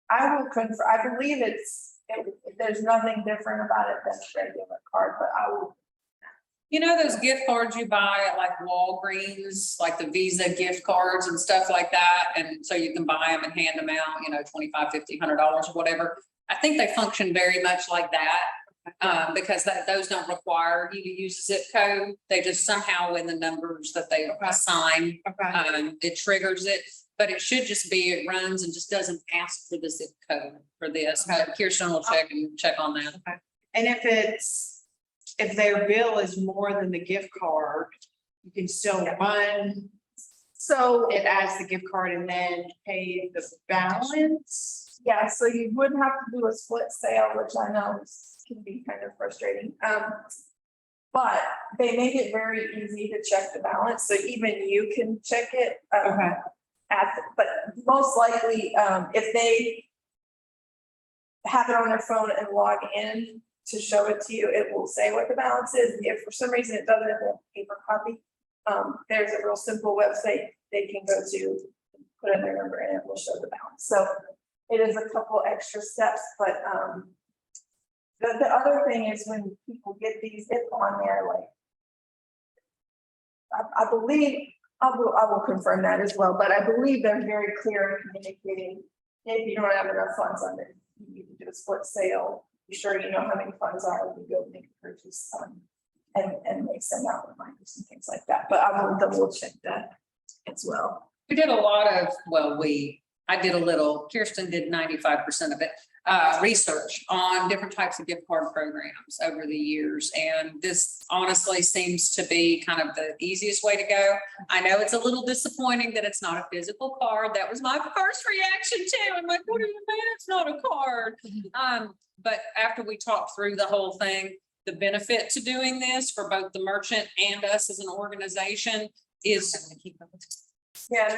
I will confirm, I believe there's nothing different about it than a regular card, but I will. You know, those gift cards you buy at like Walgreens, like the Visa gift cards and stuff like that. And so you can buy them and hand them out, you know, $25, $50, $100 or whatever. I think they function very much like that because those don't require you to use a zip code. They just somehow in the numbers that they assign, it triggers it. But it should just be, it runs and just doesn't ask for the zip code for this. But Kirsten will check on that. Okay. And if their bill is more than the gift card, you can still run it as the gift card and then pay the balance. Yeah, so you would have to do a split sale, which I know can be kind of frustrating. But they make it very easy to check the balance, so even you can check it. Okay. But most likely, if they have it on their phone and log in to show it to you, it will say what the balance is. If for some reason it doesn't have a paper copy, there's a real simple website they can go to, put in their number and it will show the balance. So it is a couple extra steps, but the other thing is when people get these, it's on there, like, I believe, I will confirm that as well, but I believe they're very clear in communicating. If you don't have enough funds on it, you need to do a split sale. Be sure you know how many funds are, you go make a purchase, and they send out reminders and things like that. But I will double check that as well. We did a lot of, I did a little, Kirsten did 95% of it, research on different types of gift card programs over the years. And this honestly seems to be kind of the easiest way to go. I know it's a little disappointing that it's not a physical card. That was my first reaction too. I'm like, what do you mean it's not a card? But after we talked through the whole thing, the benefit to doing this for both the merchant and us as an organization is. Yeah,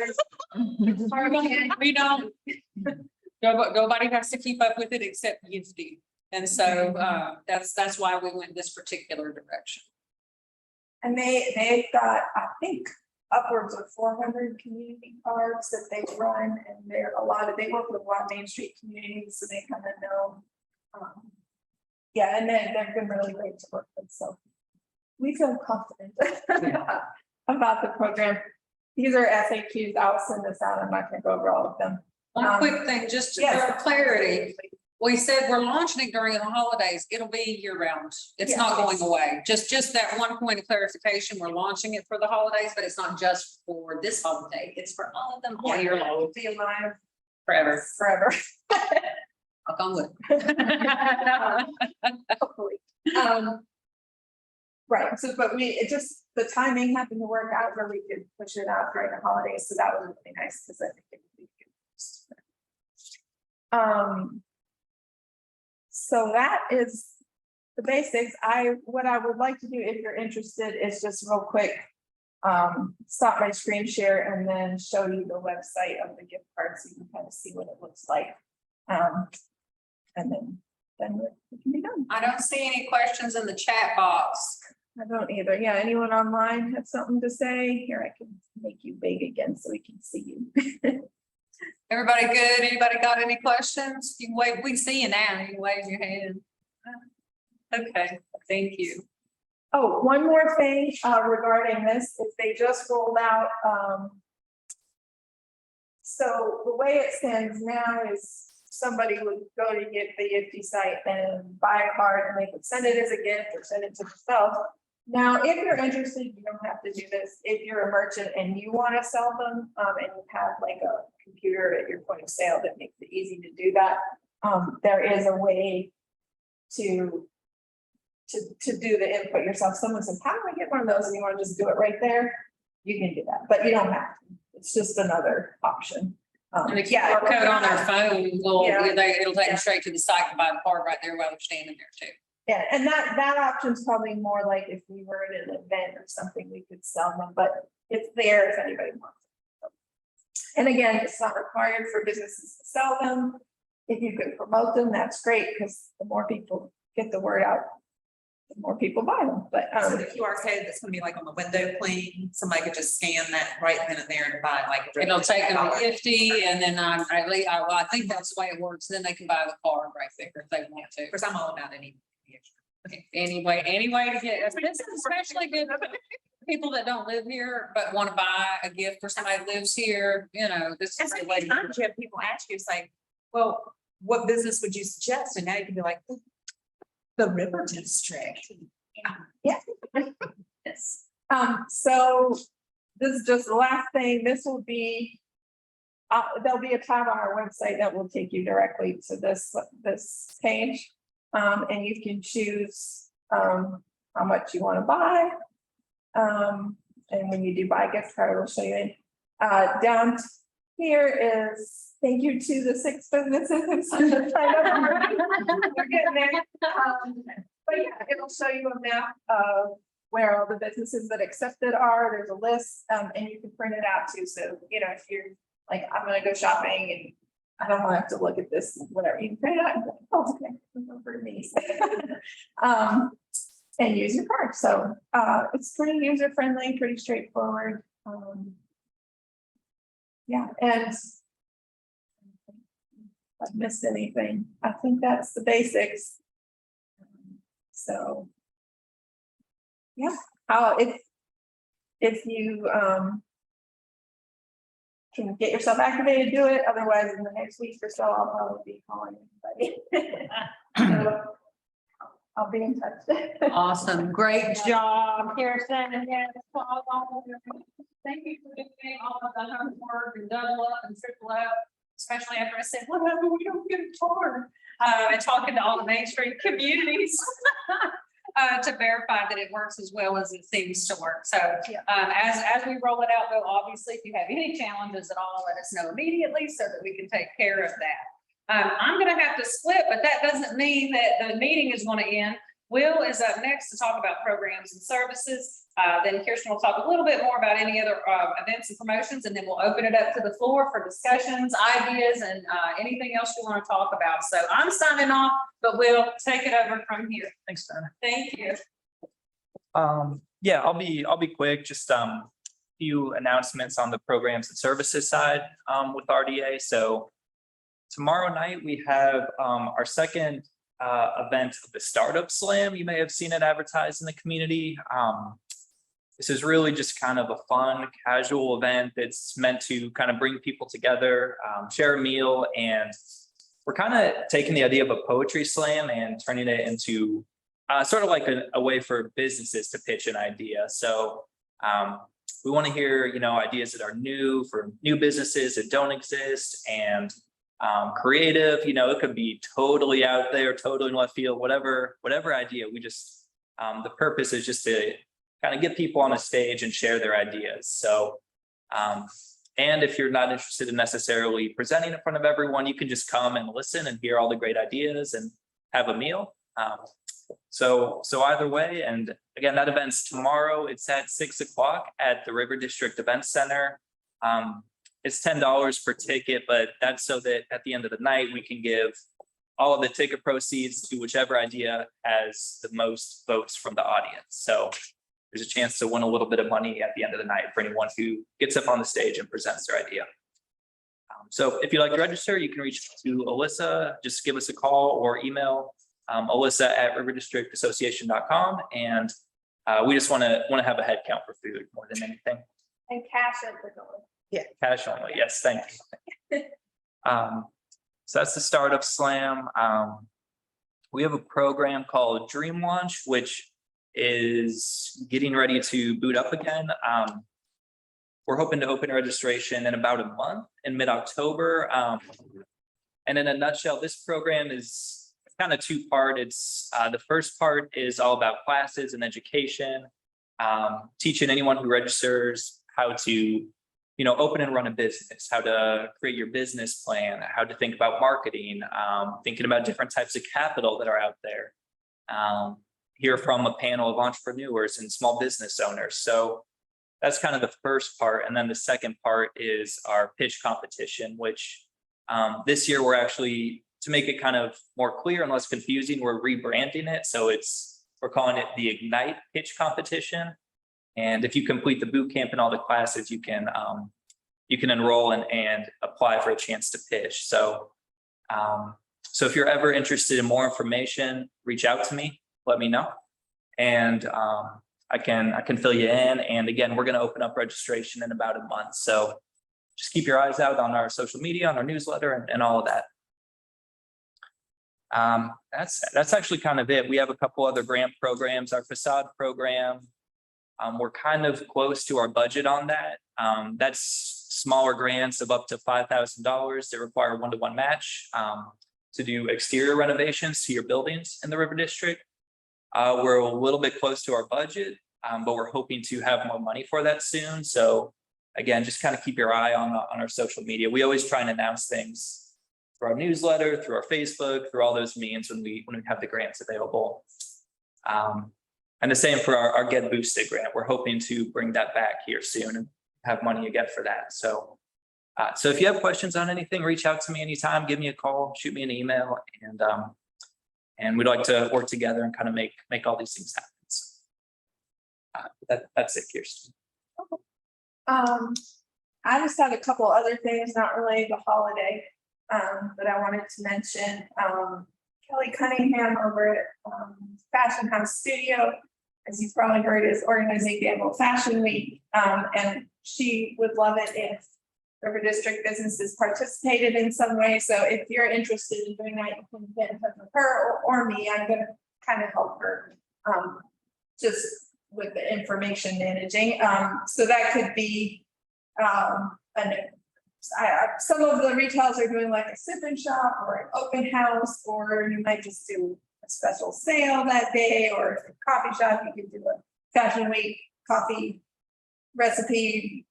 we don't. Nobody has to keep up with it except Gifty. And so that's why we went this particular direction. And they've got, I think, upwards of 400 community cards that they run, and they work with a lot of Main Street communities, so they kind of know. Yeah, and then they've been really great to work with. So we feel confident about the program. These are FAQs. I'll send this out. I'm not going to go over all of them. One quick thing, just for clarity, we said we're launching it during the holidays. It'll be year round. It's not going away. Just that one point of clarification. We're launching it for the holidays, but it's not just for this holiday. It's for all of them all year long. Be alive Forever. Knock on wood. Hopefully. Right. So, but the timing happened to work out where we could push it out during the holidays. So that was really nice because I think it would be good. So that is the basics. What I would like to do, if you're interested, is just real quick, stop my screen share and then show you the website of the gift card so you can kind of see what it looks like. And then then it can be done. I don't see any questions in the chat box. I don't either. Yeah, anyone online have something to say? Here, I can make you big again so we can see you. Everybody good? Anybody got any questions? You can wave, we see you now. You can wave your hand. Okay, thank you. Oh, one more thing regarding this is they just rolled out. So the way it stands now is somebody would go to get the IFTY site and buy a card and they could send it as a gift or send it to themselves. Now, if you're interested, you don't have to do this. If you're a merchant and you want to sell them and you have like a computer at your point of sale that makes it easy to do that, there is a way to do the input yourself. Someone says, how do I get one of those? And you want to just do it right there, you can do that, but you don't have to. It's just another option. And the QR code on their phone, will Yeah. it'll take them straight to the site to buy the card right there while they're standing there too. Yeah, and that option's probably more like if we were at an event or something, we could sell them, but it's there if anybody wants it. And again, it's not required for businesses to sell them. If you could promote them, that's great, because the more people get the word out, the more people buy them, but So the QR code that's gonna be like on the window clean, somebody could just scan that right then and there and buy like. It'll take them to IFTY and then I think that's the way it works. Then they can buy the card right there if they want to. Of course, I'm all about any. Anyway, to get, this is especially good for people that don't live here, but want to buy a gift for somebody that lives here, you know, this And is a so way. many times you have people ask you, it's like, well, what business would you suggest? And now you can be like, the River District. yeah. Yes. So this is just the last thing. This will be, there'll be a tab on our website that will take you directly to this page. And you can choose how much you want to buy. And when you do buy a gift card, it'll show you. Down here is thank you to the 6 businesses who signed up. We're getting there. But yeah, it'll show you a map of where all the businesses that accepted are. There's a list, and you can print it out too. So, you know, if you're like, I'm gonna go shopping and I don't want to have to look at this, whatever, you can print it out and go, oh, okay, that's for me. And use your card. So it's pretty user friendly, pretty straightforward. Yeah, and if I've missed anything, I think that's the basics. So yeah, if you can get yourself activated, do it. Otherwise, in the next week or so, I'll probably be calling everybody. So, I'll be in touch. Awesome, great job, Kirsten, and yes, thank you for doing all of the homework and double up and triple up, especially after I said, whatever, we don't get a card. And talking to all the Main Street communities to verify that it works as well as it seems to work. So as we roll it out, though, obviously, if you have any challenges at all, let us know immediately so that we can take care of that. I'm going to have to split, but that doesn't mean that the meeting is going to end. Will is up next to talk about programs and services. Then Kirsten will talk a little bit more about any other events and promotions, and then we'll open it up to the floor for discussions, ideas, and anything else you want to talk about. So I'm signing off, but we'll take it over from here. Thanks, Donna. Thank you. Yeah, I'll be quick. Just few announcements on the programs and services side with RDA. So tomorrow night we have our second event of the Startup Slam. You may have seen it advertised in the community. This is really just kind of a fun, casual event that's meant to kind of bring people together, share a meal, and we're kind of taking the idea of a poetry slam and turning it into sort of like a way for businesses to pitch an idea. So we want to hear, you know, ideas that are new for new businesses that don't exist, and creative, you know, it could be totally out there, totally in left field, whatever idea. We just, the purpose is just to kind of get people on a stage and share their ideas. So, and if you're not interested in necessarily presenting in front of everyone, you can just come and listen and hear all the great ideas and have a meal. So either way, and again, that event's tomorrow. It's at 6 o'clock at the River District Event Center. It's $10 per ticket, but that's so that at the end of the night, we can give all of the ticket proceeds to whichever idea has the most votes from the audience. So there's a chance to win a little bit of money at the end of the night for anyone who gets up on the stage and presents their idea. So if you'd like to register, you can reach to Alyssa, just give us a call or email Alyssa@riverdistrictassociation.com. And we just want to have a head count for food more than anything. And cash at the door. Cash only, yes, thank you. So that's the start of Slam. We have a program called Dream Launch, which is getting ready to boot up again. We're hoping to open registration in about a month in mid-October. And in a nutshell, this program is kind of two-part. It's the first part is all about classes and education, teaching anyone who registers how to open and run a business, how to create your business plan, how to think about marketing, thinking about different types of capital that are out there. Hear from a panel of entrepreneurs and small business owners. So that's kind of the first part. And then the second part is our pitch competition, which this year we're actually, to make it kind of more clear and less confusing, we're rebranding it. So we're calling it the Ignite Pitch Competition. And if you complete the boot camp and all the classes, you can enroll and apply for a chance to pitch. So if you're ever interested in more information, reach out to me, let me know. And I can fill you in. And again, we're going to open up registration in about a month. So just keep your eyes out on our social media, on our newsletter, and all of that. That's actually kind of it. We have a couple other grant programs, our facade program. We're kind of close to our budget on that. That's smaller grants of up to $5,000 that require one-to-one match to do exterior renovations to your buildings in the River District. We're a little bit close to our budget, but we're hoping to have more money for that soon. So again, just kind of keep your eye on our social media. We always try and announce things through our newsletter, through our Facebook, through all those means when we have the grants available. And the same for our Get Boosted grant. We're hoping to bring that back here soon and have money again for that. So if you have questions on anything, reach out to me anytime, give me a call, shoot me an email, and we'd like to work together and kind of make all these things happen. So, that's it, Kirsten. I just had a couple other things not related to holiday, that I wanted to mention. Kelly Cunningham over at Fashion House Studio, as you've probably heard, is organizing the annual Fashion Week. And she would love it if River District businesses participated in some way. So if you're interested in doing that, you can get in touch with her or me. I'm gonna kind of help her just with the information managing. So that could be some of the retailers are doing like a sip and shop or an open house, or you might just do a special sale that day, or if it's a coffee shop, you could do a Fashion Week coffee recipe,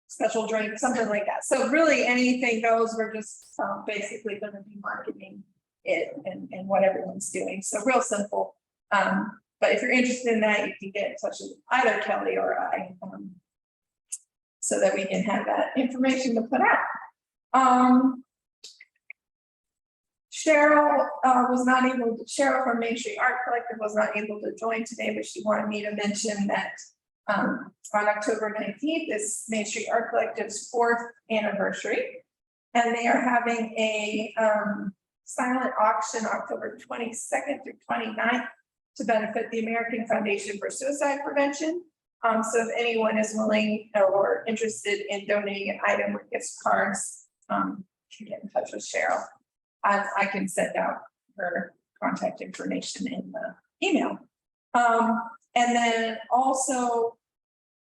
special drink, something like that. So really anything goes. We're just basically going to be marketing it and what everyone's doing. So real simple. But if you're interested in that, you can get in touch with either Kelly or I, so that we can have that information to put out. Cheryl Cheryl from Main Street Art Collective was not able to join today, but she wanted me to mention that on October 19th is Main Street Art Collective's 4th anniversary. And they are having a silent auction October 22nd through 29th to benefit the American Foundation for Suicide Prevention. So if anyone is willing or interested in donating an item or gift cards, can get in touch with Cheryl. I can send out her contact information in the email. And then also,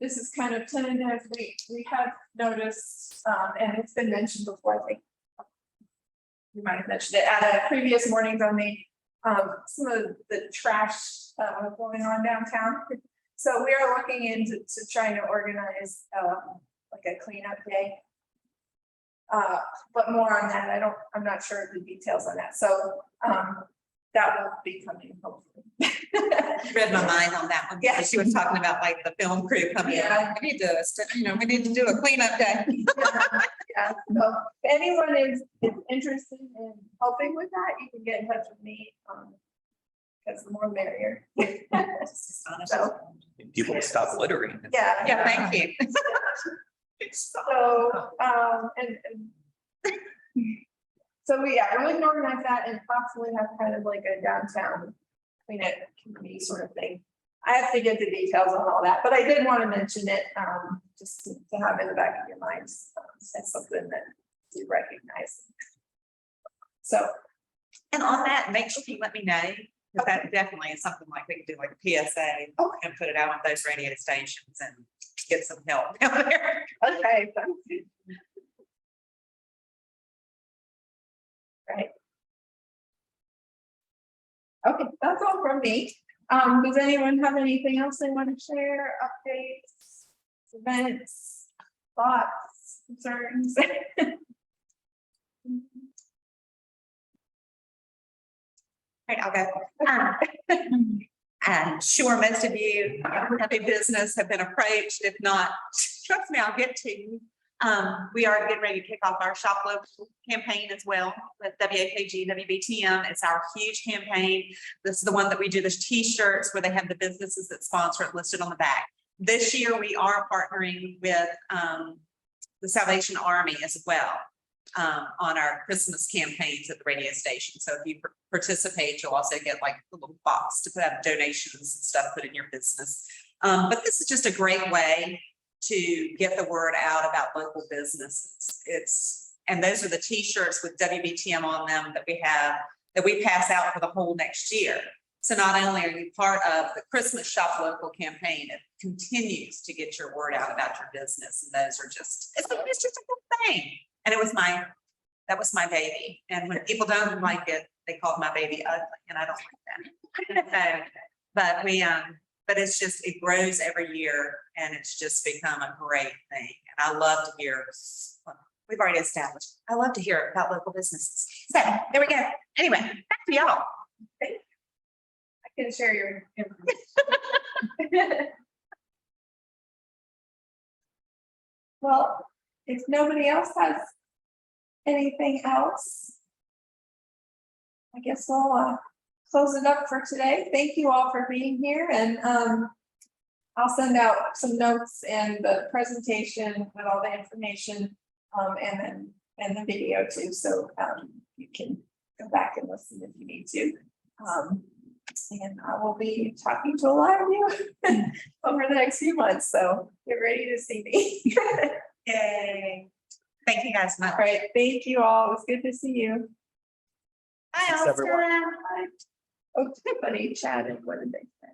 this is kind of tentative. We have noticed, and it's been mentioned before, I think you might have mentioned it at a previous mornings on the some of the trash going on downtown. So we are looking into trying to organize like a cleanup day. But more on that, I'm not sure of the details on that. So that will be coming hopefully. Read my mind on that one. Yeah. She was talking about like the film crew coming in. Yeah. We need to, we need to do a cleanup day. Yeah, so if anyone is interested in helping with that, you can get in touch with me, because the more the merrier. So, People stop littering. yeah. Yeah, thank you. So, so yeah, we're looking to organize that and possibly have kind of like a downtown clean it committee sort of thing. I have to get the details on all that, but I did want to mention it, just to have in the back of your minds, as something that you recognize. So, And on that, make sure you let me know, because that definitely is something like we could do like a PSA and put it out on those radio stations and get some help out there. okay. Sounds good. Right. Okay, that's all from me. Does anyone have anything else they want to share? Updates, events, thoughts, concerns? Right, I'll go. I'm sure most of you have a business, have been approached. If not, trust me, I'll get to you. We are getting ready to kick off our Shop Local campaign as well with WAKG, WBTM. It's our huge campaign. This is the one that we do the t-shirts where they have the businesses that sponsor it listed on the back. This year, we are partnering with the Salvation Army as well on our Christmas campaigns at the radio station. So if you participate, you'll also get like a little box to put out donations and stuff put in your business. But this is just a great way to get the word out about local businesses. And those are the t-shirts with WBTM on them that we pass out for the whole next year. So not only are you part of the Christmas Shop Local campaign, it continues to get your word out about your business. And those are just, it's just a good thing. And that was my baby. And when people don't like it, they called my baby ugly, and I don't like that. But it's just, it grows every year, and it's just become a great thing. And I love to hear, we've already established, I love to hear about local businesses. So there we go. Anyway, back to y'all. I can share your information. Well, if nobody else has anything else, I guess we'll close it up for today. Thank you all for being here, and I'll send out some notes and the presentation with all the information, and the video too, so you can go back and listen if you need to. And I will be talking to a lot of you over the next few months, so get ready to see me. Yay. Thank you guys much. All right, thank you all. It was good to see you. Bye, Thanks, everyone. Austin. Bye. Oh, Tiffany chatted. What did they say?